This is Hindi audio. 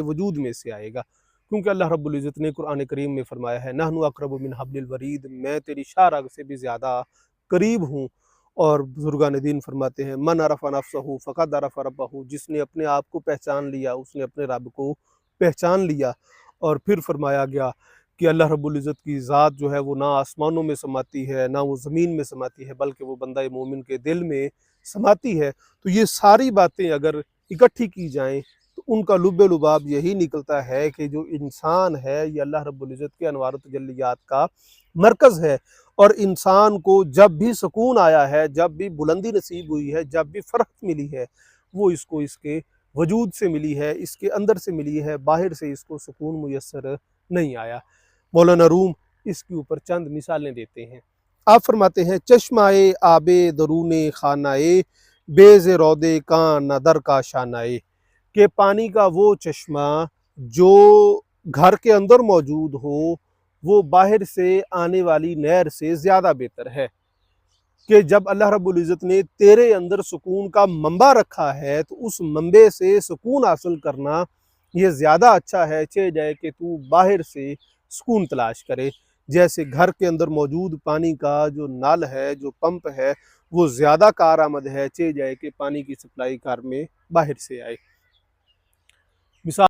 वजूद में से आएगा। क्योंकि अल्लाह रब्बुल इज़्ज़त ने कुरान करीम में फरमाया है, नहनु अक़रबु मिन हब्लिल वरीद, मैं तेरी शाह से भी ज़्यादा करीब हूँ। और बुज़ुर्गान दीन फरमाते हैं, मन अरफ़ा नफ़्सहु फ़क़द अरफ़ा रब्बहु, जिसने अपने आप को पहचान लिया उसने अपने रब को पहचान लिया। और फिर फरमाया गया कि अल्लाह रब्बुल इज़्ज़त की ज़ात जो है वो ना आसमानों में समाती है, ना वो ज़मीन में समाती है, बल्कि वो बंदा मोमिन के दिल में समाती है। तो ये सारी बातें अगर इकट्ठी की जाएँ तो उनका लुब्बे लुबाब यही निकलता है कि जो इंसान है ये अल्लाह रब्बुल इज़्ज़त के अनवार तजल्लियात का मरकज़ है। और इंसान को जब भी सुकून आया है, जब भी बुलंदी नसीब हुई है, जब भी फ़र्हत मिली है, वो इसको इसके वजूद से मिली है, इसके अंदर से मिली है, बाहर से इसको सुकून मुयस्सर नहीं आया। मौलाना रूम इसके ऊपर चंद मिसालें देते हैं। आप फरमाते हैं, चश्माए आबे दरूने खानाए बेज़ रौदे का नदर का शानाए, कि पानी का वो चश्मा जो घर के अंदर मौजूद हो वो बाहर से आने वाली नहर से ज़्यादा बेहतर है। कि जब अल्लाह रब्बुल इज़्ज़त ने तेरे अंदर सुकून का मंबा रखा है तो उस मंबे से सुकून हासिल करना ये ज़्यादा अच्छा है चे जाए कि तू बाहर से सुकून तलाश करे। जैसे घर के अंदर मौजूद पानी का जो नल है, जो पंप है, वो ज़्यादा कारआमद है चे जाए कि पानी की सप्लाई घर में बाहर से आए। मिसाल